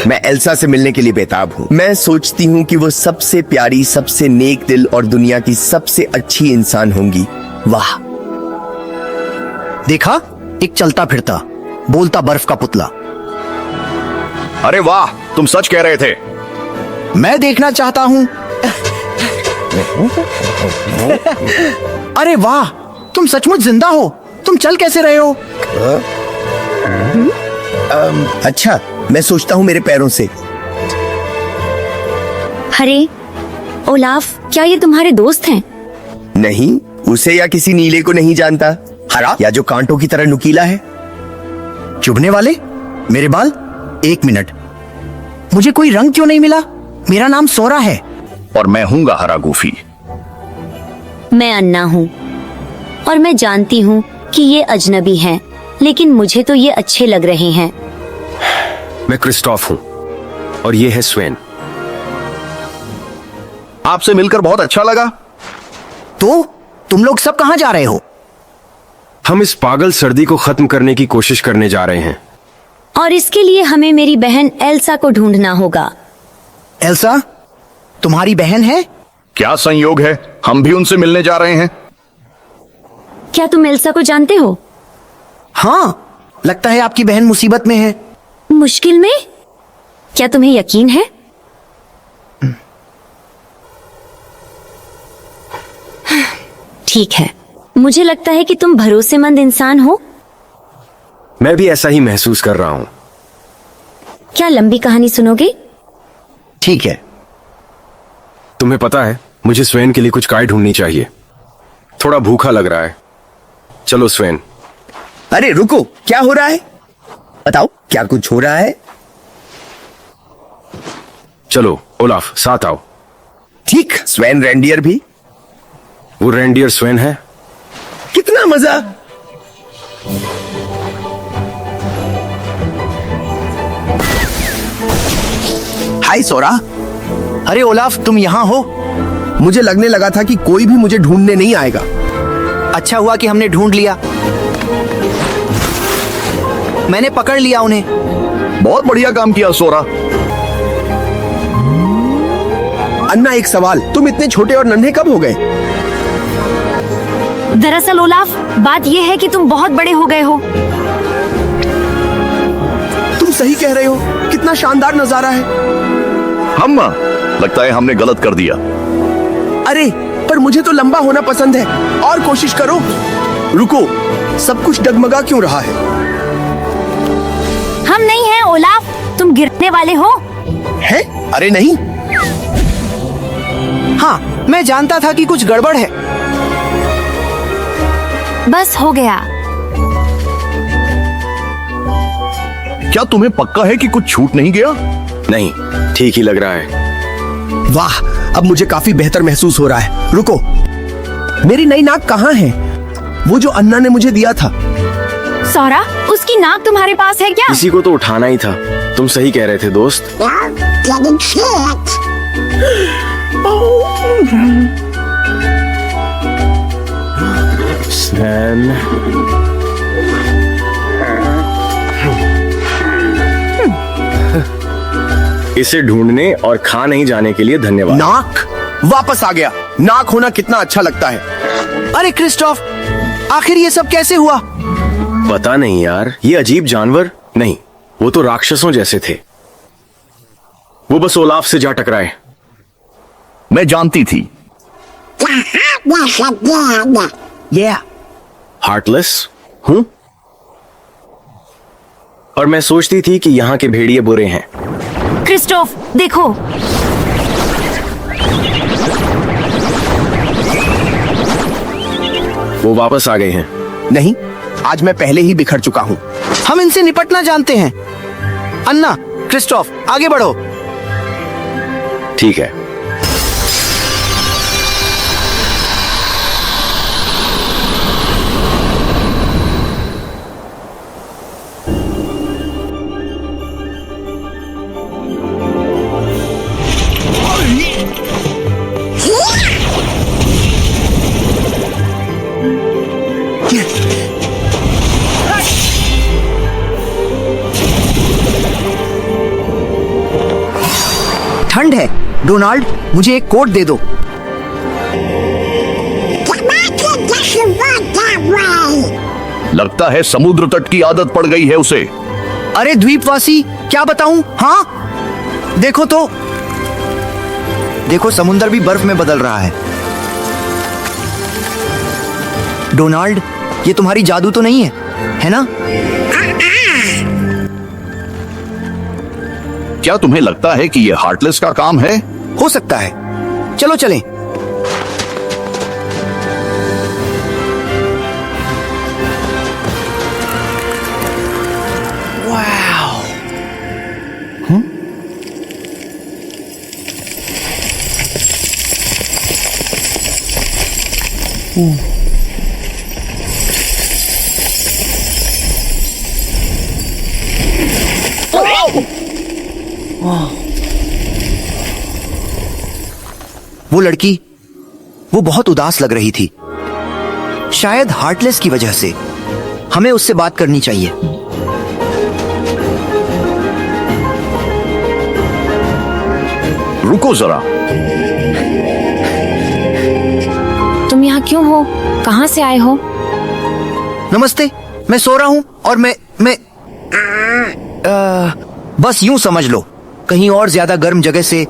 मैं एल्सा से मिलने के लिए बेताब हूँ। मैं सोचती हूँ कि वो सबसे प्यारी, सबसे नेक दिल और दुनिया की सबसे अच्छी इंसान होंगी। वाह, देखा, एक चलता फिरता बोलता बर्फ का पुतला। अरे वाह, तुम सच कह रहे थे। मैं देखना चाहता हूँ। अरे वाह, तुम सचमुच जिंदा हो। तुम चल कैसे रहे हो? अच्छा, मैं सोचता हूँ मेरे पैरों से। अरे ओलाफ, क्या ये तुम्हारे दोस्त हैं? नहीं, उसे या किसी नीले को नहीं जानता। हरा या जो कांटों की तरह नुकीला है। चुभने वाले मेरे बाल। एक मिनट, मुझे कोई रंग क्यों नहीं मिला? मेरा नाम सोरा है। और मैं हूँगा हरा गूफी। मैं अन्ना हूँ और मैं जानती हूँ कि ये अजनबी हैं, लेकिन मुझे तो ये अच्छे लग रहे हैं। मैं क्रिस्टोफ हूँ और ये है स्वेन। आपसे मिलकर बहुत अच्छा लगा। तो तुम लोग सब कहाँ जा रहे हो? हम इस पागल सर्दी को खत्म करने की कोशिश करने जा रहे हैं। और इसके लिए हमें मेरी बहन एल्सा को ढूंढना होगा। एल्सा तुम्हारी बहन है? क्या संयोग है, हम भी उनसे मिलने जा रहे हैं। क्या तुम एल्सा को जानते हो? हाँ, लगता है आपकी बहन मुसीबत में है। मुश्किल में? क्या तुम्हें यकीन है? ठीक है, मुझे लगता है कि तुम भरोसेमंद इंसान हो। मैं भी ऐसा ही महसूस कर रहा हूँ। क्या लंबी कहानी सुनोगे? ठीक है। तुम्हें पता है, मुझे स्वेन के लिए कुछ काय ढूंढनी चाहिए। थोड़ा भूखा लग रहा है। चलो स्वेन। अरे रुको, क्या हो रहा है? बताओ, क्या कुछ हो रहा है? चलो ओलाफ, साथ आओ। ठीक, स्वेन रेंडियर भी। वो रेंडियर स्वेन है। कितना मजा। हाय सोरा। अरे ओलाफ, तुम यहाँ हो? मुझे लगने लगा था कि कोई भी मुझे ढूंढने नहीं आएगा। अच्छा हुआ कि हमने ढूंढ लिया। मैंने पकड़ लिया उन्हें। बहुत बढ़िया काम किया सोरा। अन्ना, एक सवाल, तुम इतने छोटे और नन्हे कब हो गए? दरअसल ओलाफ, बात यह है कि तुम बहुत बड़े हो गए हो। तुम सही कह रहे हो। कितना शानदार नजारा है। हम लगता है हमने गलत कर दिया। अरे, पर मुझे तो लंबा होना पसंद है। और कोशिश करो। रुको, सब कुछ डगमगा क्यों रहा है? हम नहीं हैं ओलाफ, तुम गिरने वाले हो। है? अरे नहीं। हाँ, मैं जानता था कि कुछ गड़बड़ है। बस हो गया। क्या तुम्हें पक्का है कि कुछ छूट नहीं गया? नहीं, ठीक ही लग रहा है। वाह, अब मुझे काफी बेहतर महसूस हो रहा है। रुको, मेरी नई नाक कहाँ है? वो जो अन्ना ने मुझे दिया था। सोरा, उसकी नाक तुम्हारे पास है क्या? किसी को तो उठाना ही था। तुम सही कह रहे थे दोस्त। स्वेन। इसे ढूंढने और खा नहीं जाने के लिए धन्यवाद। नाक वापस आ गया। नाक होना कितना अच्छा लगता है। अरे क्रिस्टोफ, आखिर ये सब कैसे हुआ? पता नहीं यार, ये अजीब जानवर नहीं, वो तो राक्षसों जैसे थे। वो बस ओलाफ से जा टकराए। मैं जानती थी। हार्टलेस हूं और मैं सोचती थी कि यहाँ के भेड़िए बुरे हैं। क्रिस्टोफ, देखो। वो वापस आ गए हैं। नहीं, आज मैं पहले ही बिखर चुका हूँ। हम इनसे निपटना जानते हैं। अन्ना, क्रिस्टोफ, आगे बढ़ो। ठीक है। डोनाल्ड, मुझे एक कोट दे दो। लगता है समुद्र तट की आदत पड़ गई है उसे। अरे द्वीपवासी, क्या बताऊं? हाँ, देखो तो, देखो समुद्र भी बर्फ में बदल रहा है। डोनाल्ड, ये तुम्हारी जादू तो नहीं है ना? क्या तुम्हें लगता है कि यह हार्टलेस का काम है? हो सकता है। चलो चलें। वो लड़की, वो बहुत उदास लग रही थी, शायद हार्टलेस की वजह से। हमें उससे बात करनी चाहिए। रुको जरा। तुम यहाँ क्यों हो? कहाँ से आए हो? नमस्ते, मैं सो रहा हूँ और मैं बस यूं समझ लो, कहीं और ज्यादा गर्म जगह से।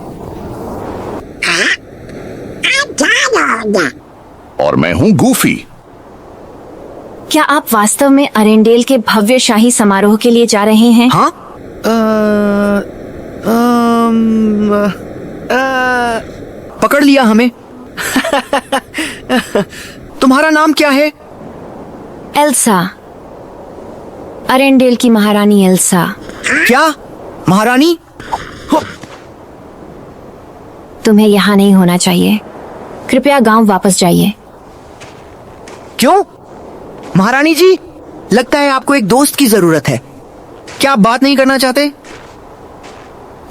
और मैं हूँ गूफी। क्या आप वास्तव में अरेंडेल के भव्य शाही समारोह के लिए जा रहे हैं? हाँ, पकड़ लिया हमें। तुम्हारा नाम क्या है? एल्सा, अरेंडेल की महारानी एल्सा। क्या महारानी? तुम्हें यहाँ नहीं होना चाहिए। कृपया गांव वापस जाइए। क्यों महारानी जी? लगता है आपको एक दोस्त की जरूरत है। क्या आप बात नहीं करना चाहते?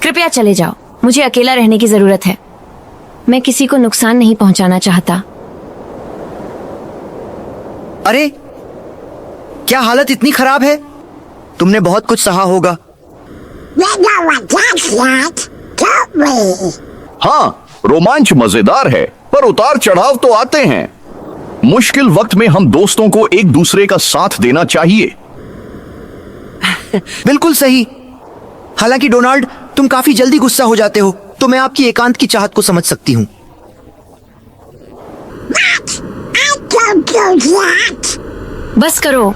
कृपया चले जाओ, मुझे अकेला रहने की जरूरत है। मैं किसी को नुकसान नहीं पहुंचाना चाहता। अरे, क्या हालत इतनी खराब है? तुमने बहुत कुछ सहा होगा। हाँ, रोमांच मजेदार है, पर उतार चढ़ाव तो आते हैं। मुश्किल वक्त में हम दोस्तों को एक दूसरे का साथ देना चाहिए। बिल्कुल सही। हालांकि डोनाल्ड, तुम काफी जल्दी गुस्सा हो जाते हो, तो मैं आपकी एकांत की चाहत को समझ सकती हूँ। बस करो।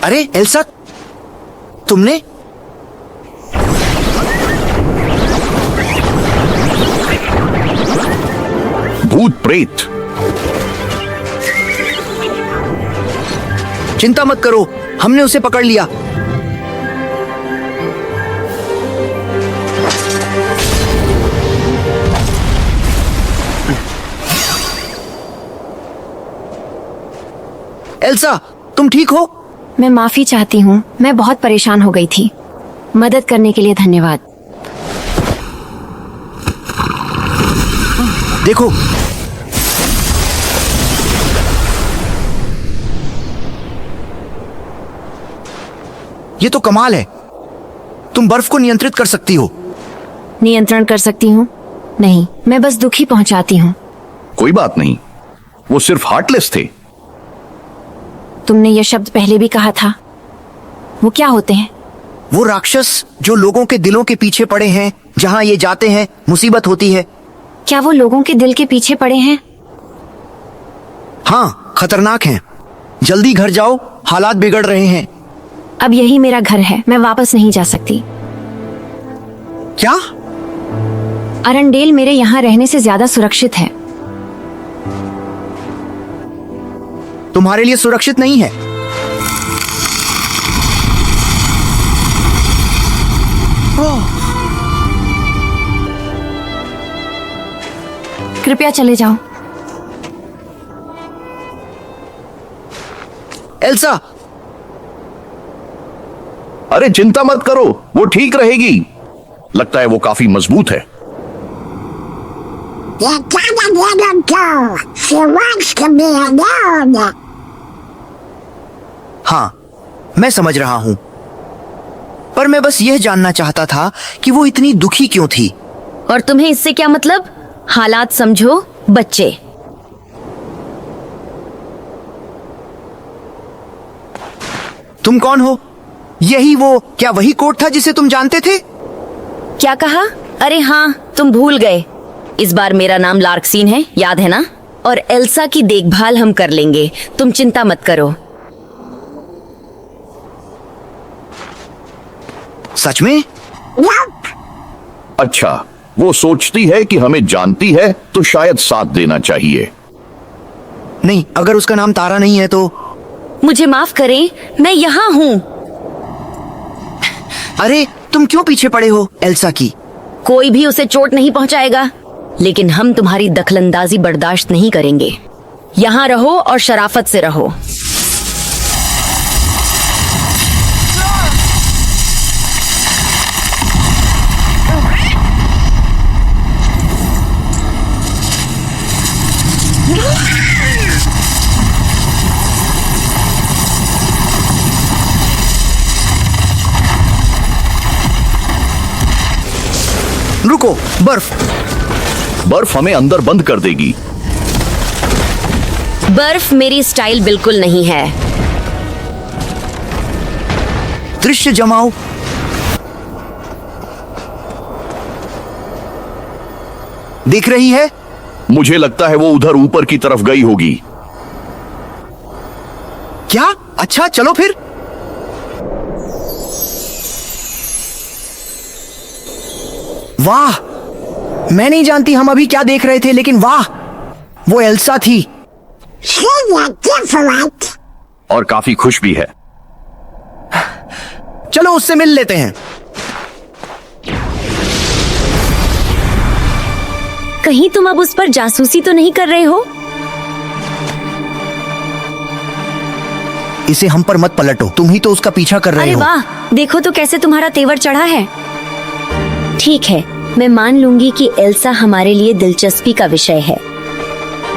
अरे एल्सा, तुमने? भूत प्रेत। चिंता मत करो, हमने उसे पकड़ लिया। एल्सा, तुम ठीक हो? मैं माफी चाहती हूँ, मैं बहुत परेशान हो गई थी। मदद करने के लिए धन्यवाद। देखो, ये तो कमाल है। तुम बर्फ को नियंत्रित कर सकती हो। नियंत्रण कर सकती हूँ? नहीं, मैं बस दुखी पहुंचाती हूँ। कोई बात नहीं, वो सिर्फ हार्टलेस थे। तुमने ये शब्द पहले भी कहा था। वो क्या होते हैं? वो राक्षस जो लोगों के दिलों के पीछे पड़े हैं। जहां ये जाते हैं मुसीबत होती है। क्या वो लोगों के दिल के पीछे पड़े हैं? हाँ, खतरनाक हैं। जल्दी घर जाओ, हालात बिगड़ रहे हैं। अब यही मेरा घर है, मैं वापस नहीं जा सकती। क्या? अरेंडेल मेरे यहाँ रहने से ज्यादा सुरक्षित है। तुम्हारे लिए सुरक्षित नहीं है। कृपया चले जाओ। एल्सा, अरे चिंता मत करो, वो ठीक रहेगी। लगता है वो काफी मजबूत है। You gotta let her go. She wants to be alone. मैं समझ रहा हूं, पर मैं बस यह जानना चाहता था कि वो इतनी दुखी क्यों थी। और तुम्हें इससे क्या मतलब? हालात समझो बच्चे। तुम कौन हो? यही वो, क्या वही कोट था जिसे तुम जानते थे? क्या कहा? अरे हाँ, तुम भूल गए। इस बार मेरा नाम लार्कसीन है, याद है ना? और एल्सा की देखभाल हम कर लेंगे, तुम चिंता मत करो। सच में? अच्छा, वो सोचती है कि हमें जानती है तो शायद साथ देना चाहिए। नहीं, अगर उसका नाम तारा नहीं है तो। मुझे माफ करें, मैं यहाँ हूँ। अरे तुम क्यों पीछे पड़े हो एल्सा की? कोई भी उसे चोट नहीं पहुँचाएगा, लेकिन हम तुम्हारी दखलंदाजी बर्दाश्त नहीं करेंगे। यहाँ रहो और शराफत से रहो। रुको, बर्फ। बर्फ हमें अंदर बंद कर देगी। बर्फ मेरी स्टाइल बिल्कुल नहीं है। दृश्य जमाओ। दिख रही है? मुझे लगता है वो उधर ऊपर की तरफ गई होगी। क्या? अच्छा चलो फिर। वाह, मैं नहीं जानती हम अभी क्या देख रहे थे, लेकिन वाह, वो एल्सा थी। और काफी खुश भी है। चलो उससे मिल लेते हैं। कहीं तुम अब उस पर जासूसी तो नहीं कर रहे हो? इसे हम पर मत पलटो, तुम ही तो उसका पीछा कर रहे अरे हो। वाह, देखो तो कैसे तुम्हारा तेवर चढ़ा है। ठीक है, मैं मान लूंगी कि एल्सा हमारे लिए दिलचस्पी का विषय है।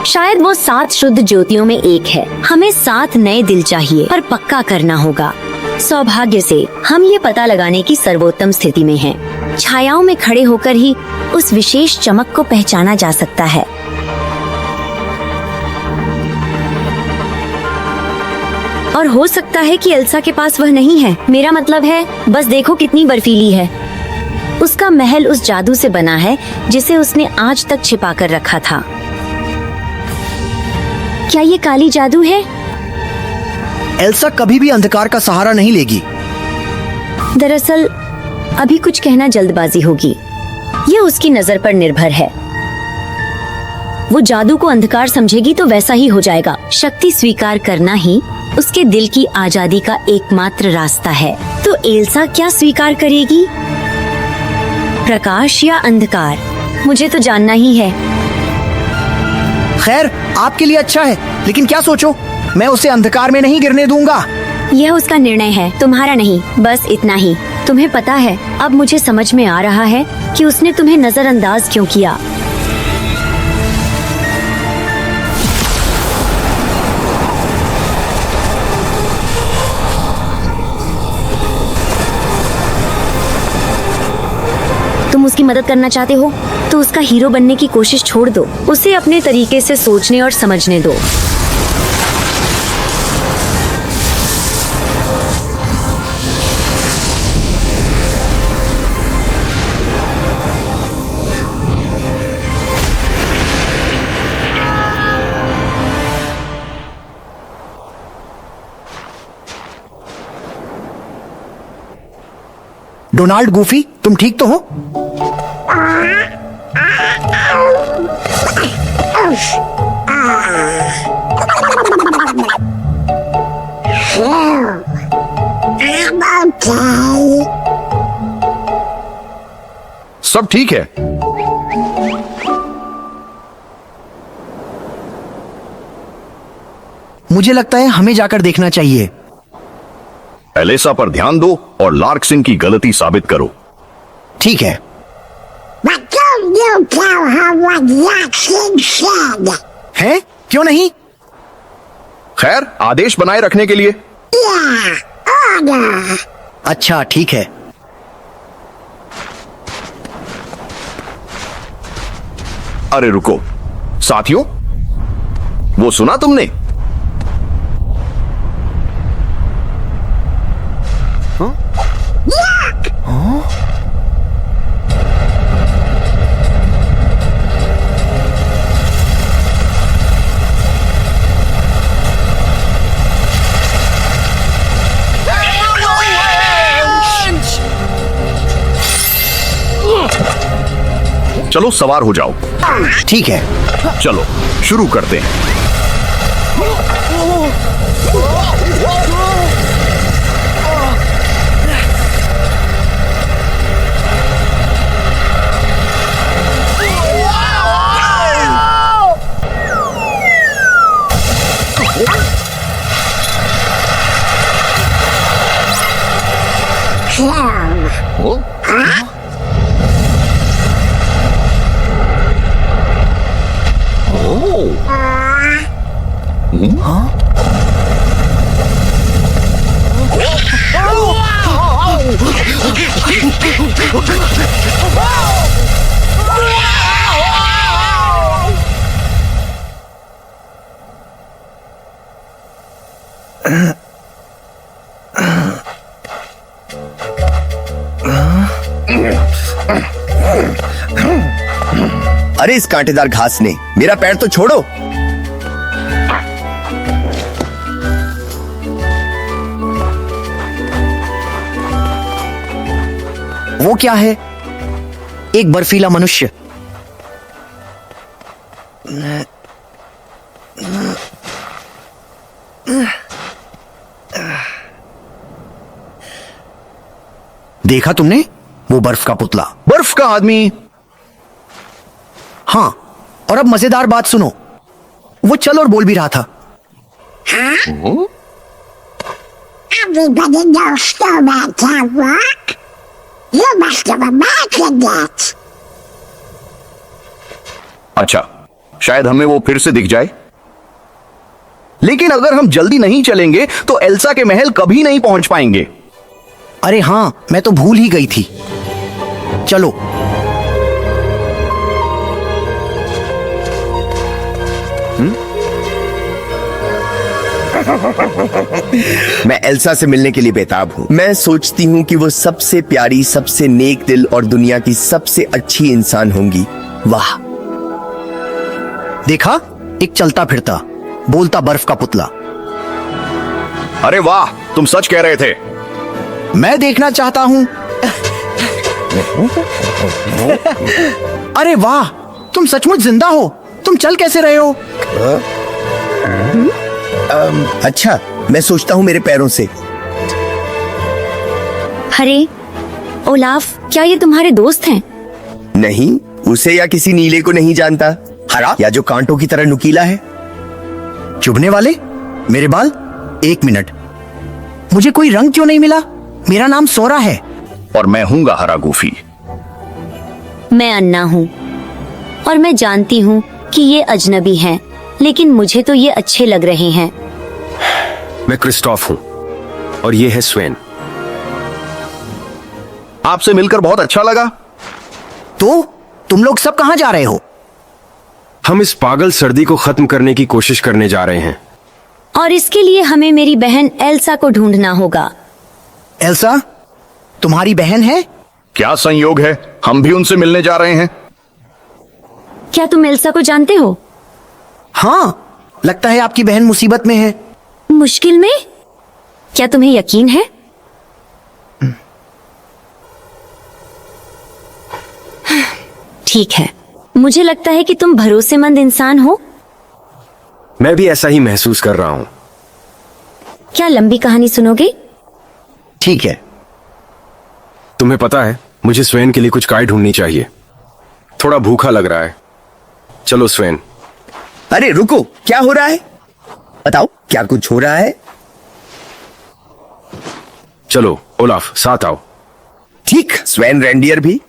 शायद वो 7 शुद्ध ज्योतियों में एक है। हमें 7 नए दिल चाहिए, पर पक्का करना होगा। सौभाग्य से हम ये पता लगाने की सर्वोत्तम स्थिति में हैं। छायाओं में खड़े होकर ही उस विशेष चमक को पहचाना जा सकता है। और हो सकता है कि एल्सा के पास वह नहीं है। मेरा मतलब है, बस देखो कितनी बर्फीली है। उसका महल उस जादू से बना है जिसे उसने आज तक छिपा कर रखा था। क्या ये काली जादू है? एल्सा कभी भी अंधकार का सहारा नहीं लेगी। दरअसल अभी कुछ कहना जल्दबाजी होगी। यह उसकी नजर पर निर्भर है। वो जादू को अंधकार समझेगी तो वैसा ही हो जाएगा। शक्ति स्वीकार करना ही उसके दिल की आजादी का एकमात्र रास्ता है। तो एल्सा क्या स्वीकार करेगी? प्रकाश या अंधकार? मुझे तो जानना ही है। खैर, आपके लिए अच्छा है, लेकिन क्या सोचो, मैं उसे अंधकार में नहीं गिरने दूंगा। यह उसका निर्णय है, तुम्हारा नहीं। बस इतना ही। तुम्हें पता है, अब मुझे समझ में आ रहा है कि उसने तुम्हें नजरअंदाज क्यों किया। तुम उसकी मदद करना चाहते हो तो उसका हीरो बनने की कोशिश छोड़ दो। उसे अपने तरीके से सोचने और समझने दो। डोनाल्ड गूफी, तुम ठीक तो हो? सब ठीक है। मुझे लगता है हमें जाकर देखना चाहिए। एलेसा पर ध्यान दो और लार्कसिन की गलती साबित करो। ठीक है। हैं? क्यों नहीं? खैर, आदेश बनाए रखने के लिए। अच्छा ठीक है। अरे रुको साथियों, वो सुना तुमने? चलो सवार हो जाओ। ठीक है। चलो शुरू करते हैं। अरे इस कांटेदार घास ने मेरा पैर तो छोड़ो। वो क्या है? एक बर्फीला मनुष्य। देखा तुमने? वो बर्फ का पुतला। बर्फ का आदमी। हाँ, और अब मजेदार बात सुनो। वो चल और बोल भी रहा था। Everybody knows snowman can walk. You must have imagined it. अच्छा, शायद हमें वो फिर से दिख जाए। लेकिन अगर हम जल्दी नहीं चलेंगे तो एल्सा के महल कभी नहीं पहुंच पाएंगे। अरे हाँ, मैं तो भूल ही गई थी। चलो। मैं एल्सा से मिलने के लिए बेताब हूँ। मैं सोचती हूँ कि वो सबसे प्यारी, सबसे नेक दिल और दुनिया की सबसे अच्छी इंसान होंगी। वाह! देखा? एक चलता फिरता, बोलता बर्फ का पुतला। अरे वाह, तुम सच कह रहे थे। मैं देखना चाहता हूं। अरे वाह, तुम सचमुच जिंदा हो। तुम चल कैसे रहे हो? अच्छा, मैं सोचता हूँ मेरे पैरों से। अरे ओलाफ, क्या ये तुम्हारे दोस्त हैं? नहीं, उसे या किसी नीले को नहीं जानता। हरा या जो कांटों की तरह नुकीला है। चुभने वाले मेरे बाल। एक मिनट, मुझे कोई रंग क्यों नहीं मिला? मेरा नाम सोरा है। और मैं हूंगा हरा गोफी। मैं अन्ना हूँ और मैं जानती हूँ कि ये अजनबी हैं, लेकिन मुझे तो ये अच्छे लग रहे हैं। मैं क्रिस्टोफ हूं और ये है स्वेन। आपसे मिलकर बहुत अच्छा लगा। तो तुम लोग सब कहां जा रहे हो? हम इस पागल सर्दी को खत्म करने की कोशिश करने जा रहे हैं। और इसके लिए हमें मेरी बहन एल्सा को ढूंढना होगा। एल्सा तुम्हारी बहन है? क्या संयोग है, हम भी उनसे मिलने जा रहे हैं। क्या तुम एल्सा को जानते हो? हाँ, लगता है आपकी बहन मुसीबत में है। मुश्किल में? क्या तुम्हें यकीन है? ठीक है, मुझे लगता है कि तुम भरोसेमंद इंसान हो। मैं भी ऐसा ही महसूस कर रहा हूं। क्या लंबी कहानी सुनोगे? ठीक है। तुम्हें पता है, मुझे स्वेन के लिए कुछ काय ढूंढनी चाहिए। थोड़ा भूखा लग रहा है। चलो स्वेन। अरे रुको, क्या हो रहा है? बताओ, क्या कुछ हो रहा है? चलो ओलाफ, साथ आओ। ठीक, स्वेन रेंडियर भी।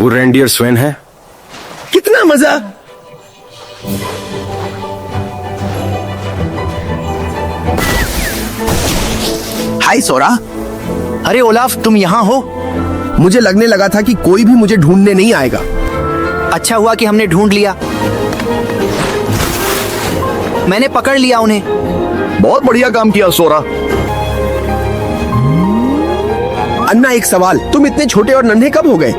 वो रेंडियर स्वेन है। कितना मजा! हाय सोरा। अरे ओलाफ, तुम यहाँ हो? मुझे लगने लगा था कि कोई भी मुझे ढूंढने नहीं आएगा। अच्छा हुआ कि हमने ढूंढ लिया। मैंने पकड़ लिया उन्हें। बहुत बढ़िया काम किया सोरा। अन्ना, एक सवाल, तुम इतने छोटे और नन्हे कब हो गए?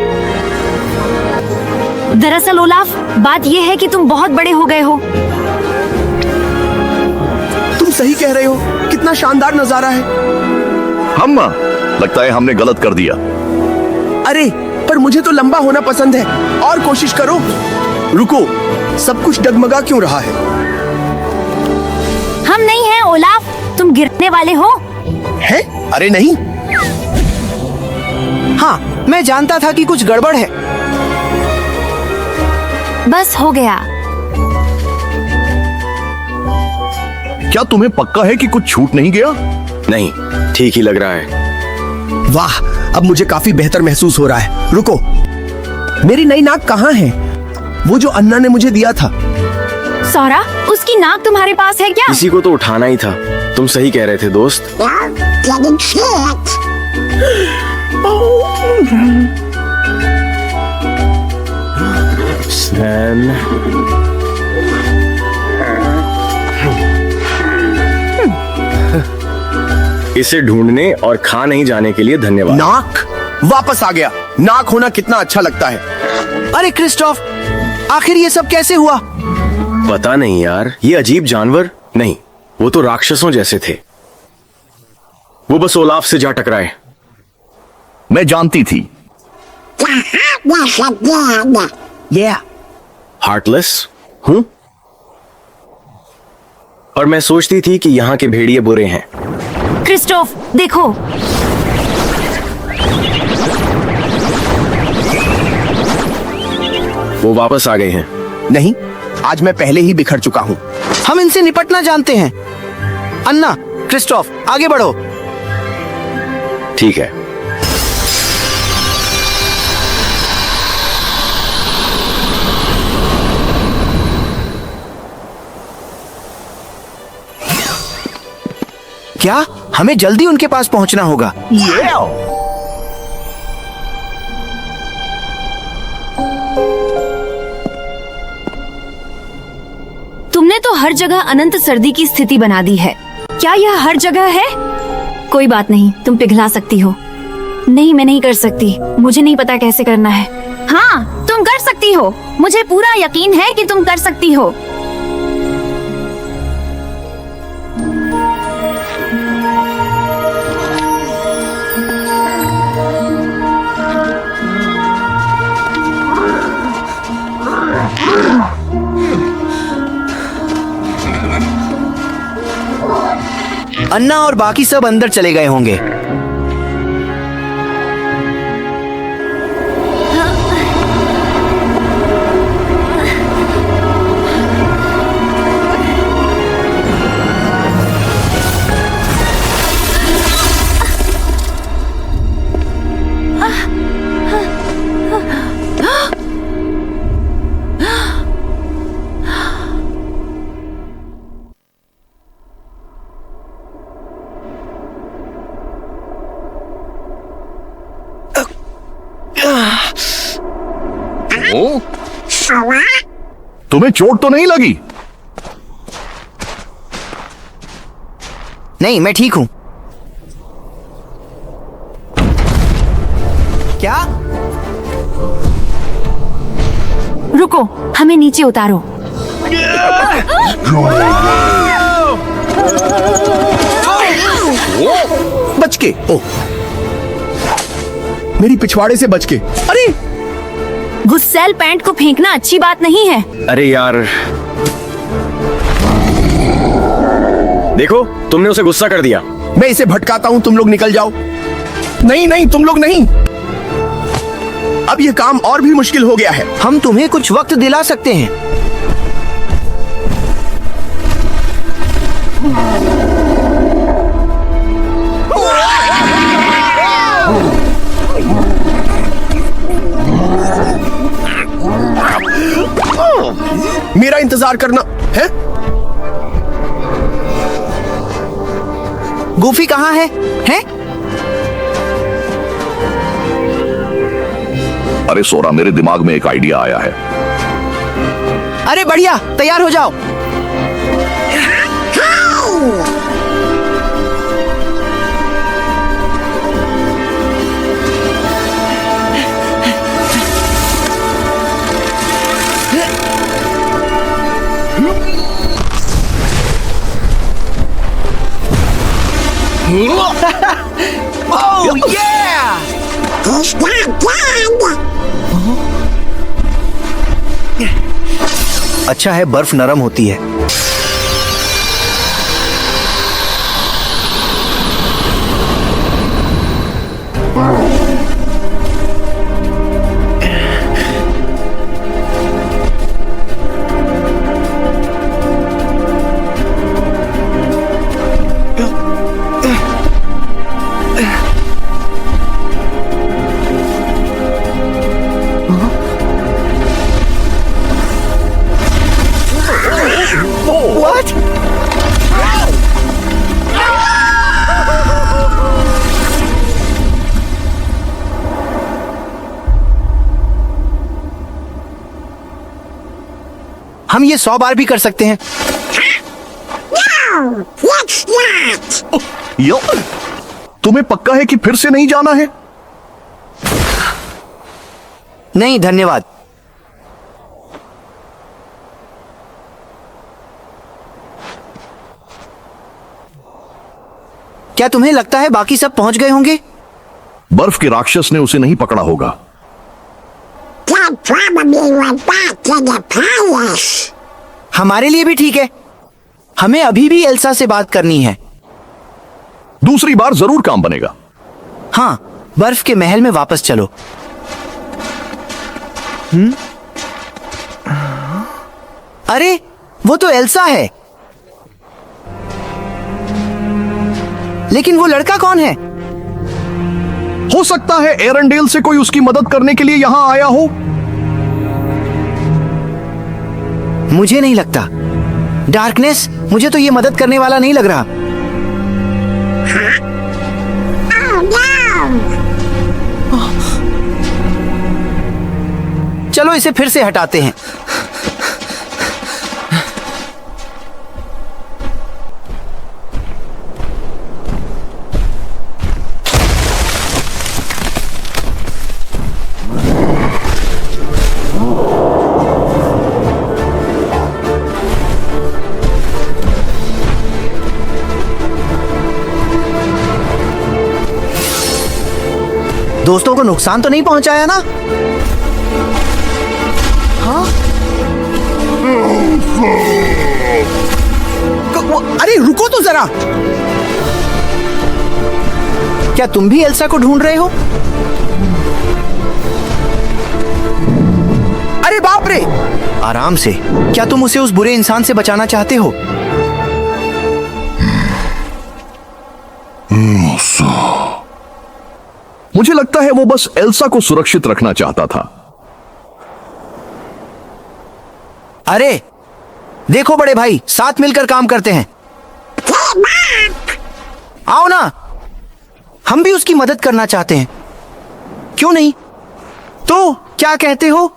दरअसल ओलाफ, बात यह है कि तुम बहुत बड़े हो गए हो। तुम सही कह रहे हो, कितना शानदार नजारा है। हम लगता है हमने गलत कर दिया। अरे पर मुझे तो लंबा होना पसंद है, और कोशिश करो। रुको, सब कुछ डगमगा क्यों रहा है? हम नहीं हैं ओलाफ, तुम गिरने वाले हो। है? अरे नहीं। हाँ, मैं जानता था कि कुछ गड़बड़ है। बस हो गया। क्या तुम्हें पक्का है कि कुछ छूट नहीं गया? नहीं, ठीक ही लग रहा है। वाह, अब मुझे काफी बेहतर महसूस हो रहा है। रुको, मेरी नई नाक कहाँ है? वो जो अन्ना ने मुझे दिया था। सौरा, उसकी नाक तुम्हारे पास है क्या? किसी को तो उठाना ही था। तुम सही कह रहे थे दोस्त। Don't get it hit. San, इसे ढूंढने और खा नहीं जाने के लिए धन्यवाद। नाक वापस आ गया। नाक होना कितना अच्छा लगता है। अरे क्रिस्टोफ, आखिर ये सब कैसे हुआ? पता नहीं यार, ये अजीब जानवर नहीं, वो तो राक्षसों जैसे थे। वो बस ओलाफ से जा टकराए। मैं जानती थी। Yes, again. Yeah. हार्टलेस हूं, और मैं सोचती थी कि यहाँ के भेड़िए बुरे हैं। क्रिस्टोफ, देखो। वो वापस आ गए हैं। नहीं, आज मैं पहले ही बिखर चुका हूँ। हम इनसे निपटना जानते हैं। अन्ना, क्रिस्टोफ, आगे बढ़ो। ठीक है। क्या हमें जल्दी उनके पास पहुंचना होगा? तुमने तो हर जगह अनंत सर्दी की स्थिति बना दी है। क्या यह हर जगह है? कोई बात नहीं, तुम पिघला सकती हो। नहीं, मैं नहीं कर सकती। मुझे नहीं पता कैसे करना है। हाँ, तुम कर सकती हो। मुझे पूरा यकीन है कि तुम कर सकती हो। अन्ना और बाकी सब अंदर चले गए होंगे। ओ, Sora? तुम्हें चोट तो नहीं लगी? नहीं, मैं ठीक हूं। क्या? रुको, हमें नीचे उतारो। बच के। ओ, मेरी पिछवाड़े से बच के। अरे गुस्सैल पैंट को फेंकना अच्छी बात नहीं है। अरे यार, देखो, तुमने उसे गुस्सा कर दिया। मैं इसे भटकाता हूँ, तुम लोग निकल जाओ। नहीं नहीं, तुम लोग नहीं। अब यह काम और भी मुश्किल हो गया है। हम तुम्हें कुछ वक्त दिला सकते हैं। मेरा इंतजार करना है। गूफी कहाँ है? हैं? अरे सोरा, मेरे दिमाग में एक आइडिया आया है। अरे बढ़िया, तैयार हो जाओ। Oh yeah! He's not dead. अच्छा है बर्फ नरम होती है। What? हम ये 100 बार भी कर सकते हैं। No, let's not. यो, तुम्हें पक्का है कि फिर से नहीं जाना है? नहीं धन्यवाद। क्या तुम्हें लगता है बाकी सब पहुंच गए होंगे? बर्फ के राक्षस ने उसे नहीं पकड़ा होगा। Dad probably went back to the palace. हमारे लिए भी ठीक है। हमें अभी भी एल्सा से बात करनी है। दूसरी बार जरूर काम बनेगा। हाँ, बर्फ के महल में वापस चलो। अरे वो तो एल्सा है, लेकिन वो लड़का कौन है? हो सकता है एरंडेल से कोई उसकी मदद करने के लिए यहां आया हो। मुझे नहीं लगता। डार्कनेस, मुझे तो ये मदद करने वाला नहीं लग रहा। Oh no. चलो इसे फिर से हटाते हैं। दोस्तों को नुकसान तो नहीं पहुंचाया ना? हाँ? अरे रुको तो जरा। क्या तुम भी एल्सा को ढूंढ रहे हो? अरे बाप रे! आराम से। क्या तुम उसे उस बुरे इंसान से बचाना चाहते हो? मुझे लगता है वो बस एल्सा को सुरक्षित रखना चाहता था। अरे देखो बड़े भाई, साथ मिलकर काम करते हैं। आओ ना, हम भी उसकी मदद करना चाहते हैं। क्यों नहीं? तो क्या कहते हो?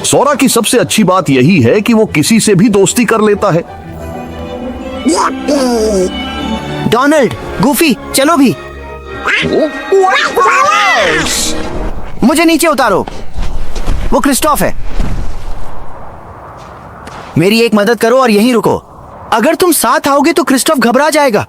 सोरा की सबसे अच्छी बात यही है कि वो किसी से भी दोस्ती कर लेता है। डोनाल्ड, गूफी, चलो भी। मुझे नीचे उतारो। वो क्रिस्टोफ है। मेरी एक मदद करो और यहीं रुको। अगर तुम साथ आओगे तो क्रिस्टोफ घबरा जाएगा।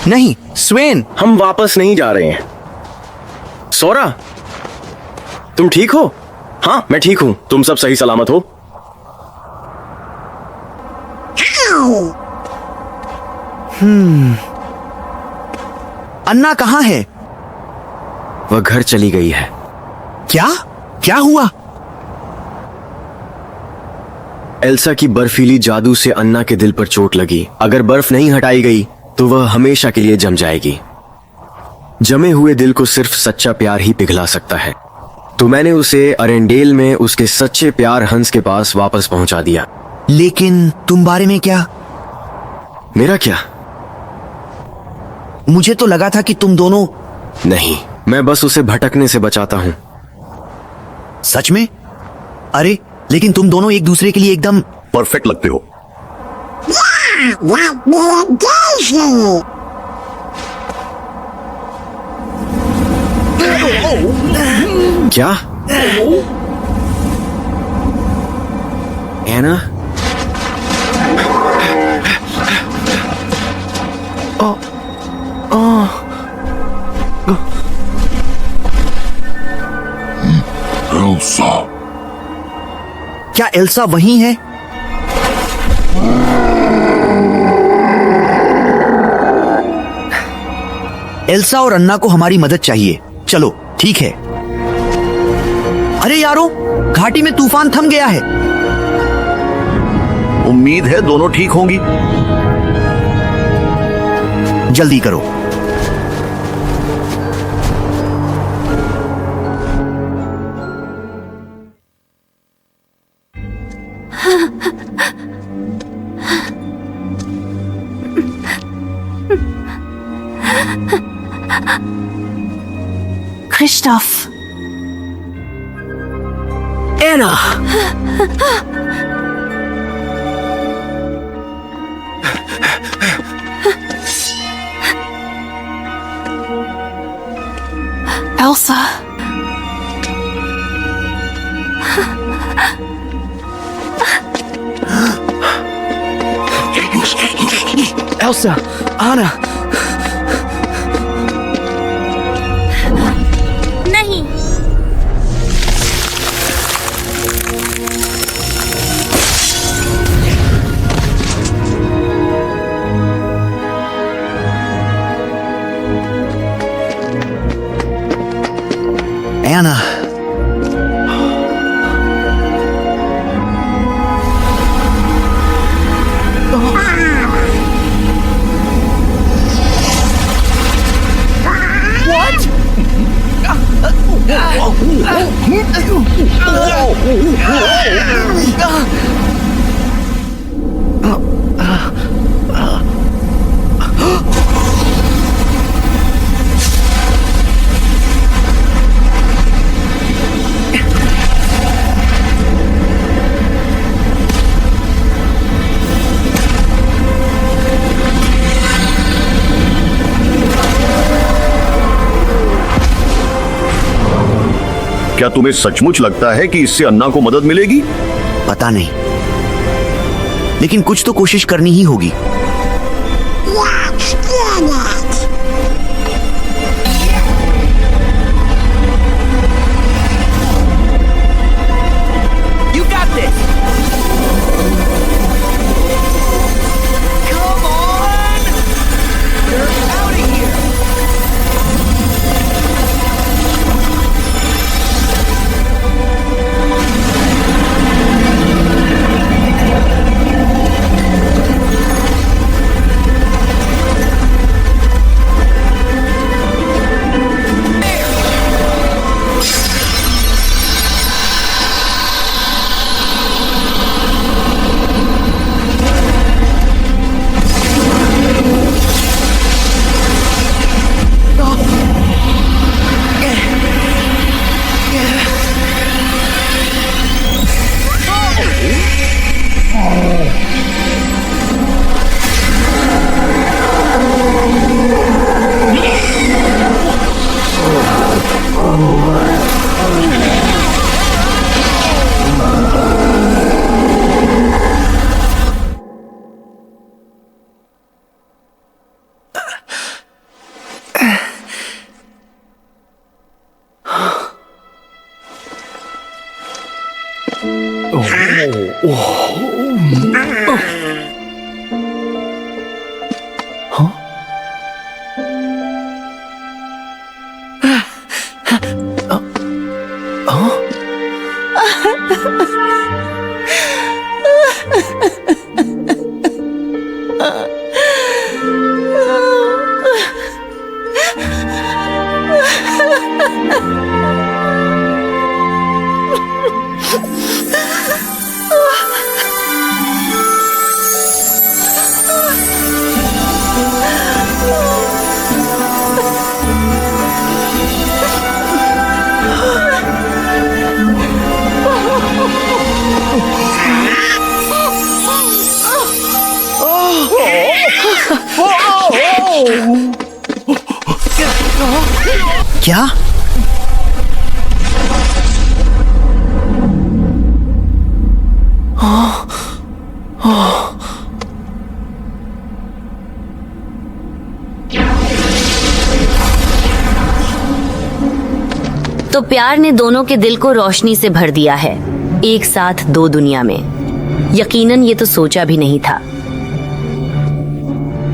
नहीं स्वेन, हम वापस नहीं जा रहे हैं। सोरा, तुम ठीक हो? हाँ मैं ठीक हूं। तुम सब सही सलामत हो? अन्ना कहाँ है? वह घर चली गई है। क्या? क्या हुआ? एल्सा की बर्फीली जादू से अन्ना के दिल पर चोट लगी। अगर बर्फ नहीं हटाई गई तो वह हमेशा के लिए जम जाएगी। जमे हुए दिल को सिर्फ सच्चा प्यार ही पिघला सकता है। तो मैंने उसे अरेंडेल में उसके सच्चे प्यार हंस के पास वापस पहुंचा दिया। लेकिन तुम बारे में क्या? मेरा क्या? मुझे तो लगा था कि तुम दोनों। नहीं, मैं बस उसे भटकने से बचाता हूं। सच में? अरे लेकिन तुम दोनों एक दूसरे के लिए एकदम परफेक्ट लगते हो। Like me and Daisy. क्या? एना? Elsa. क्या एल्सा वही है? एल्सा और अन्ना को हमारी मदद चाहिए। चलो ठीक है। अरे यारो, घाटी में तूफान थम गया है। उम्मीद है दोनों ठीक होंगी। जल्दी करो। क्रिस्टोफ। एना! Elsa. एल्सा, आना। नहीं। एना, क्या तुम्हें सचमुच लगता है कि इससे अन्ना को मदद मिलेगी? पता नहीं, लेकिन कुछ तो कोशिश करनी ही होगी। Let's get it. You got this. Come on. You're out of here. क्या? तो प्यार ने दोनों के दिल को रोशनी से भर दिया है, एक साथ दो दुनिया में। यकीनन ये तो सोचा भी नहीं था।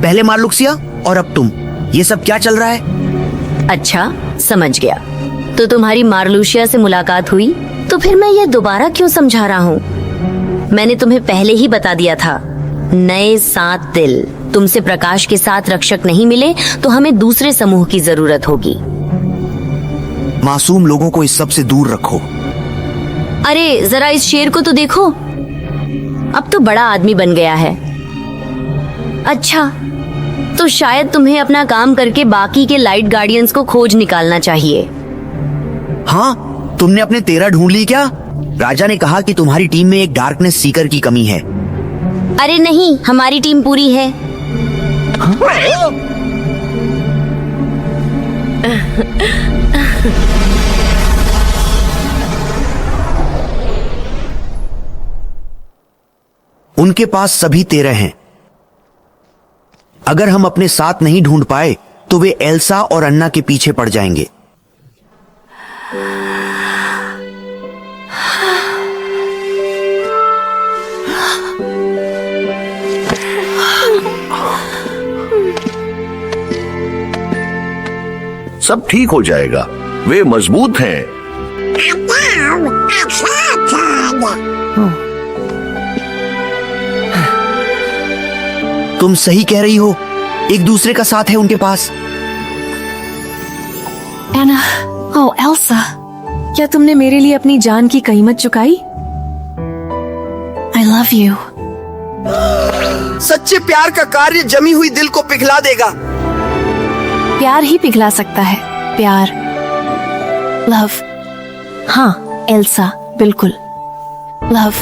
पहले मारलुक्सिया और अब तुम, ये सब क्या चल रहा है? अच्छा, समझ गया। तो तुम्हारी मार्लूशिया से मुलाकात हुई, तो फिर मैं ये दोबारा क्यों समझा रहा हूँ? मैंने तुम्हें पहले ही बता दिया था, नए 7 दिल। तुमसे प्रकाश के साथ रक्षक नहीं मिले तो हमें दूसरे समूह की जरूरत होगी। मासूम लोगों को इस सब से दूर रखो। अरे जरा इस शेर को तो देखो, अब तो बड़ा आदमी बन गया है। अच्छा, तो शायद तुम्हें अपना काम करके बाकी के लाइट गार्डियंस को खोज निकालना चाहिए। हाँ, तुमने अपने 13 ढूंढ ली क्या? राजा ने कहा कि तुम्हारी टीम में एक डार्कनेस सीकर की कमी है। अरे नहीं, हमारी टीम पूरी है। उनके पास सभी 13 हैं। अगर हम अपने साथ नहीं ढूंढ पाए तो वे एल्सा और अन्ना के पीछे पड़ जाएंगे। सब ठीक हो जाएगा, वे मजबूत हैं। तुम सही कह रही हो, एक दूसरे का साथ है उनके पास। एना, ओह एल्सा, क्या तुमने मेरे लिए अपनी जान की कीमत चुकाई? I love you. सच्चे प्यार का कार्य जमी हुई दिल को पिघला देगा। प्यार ही पिघला सकता है, प्यार, लव। हाँ एल्सा, बिल्कुल, लव।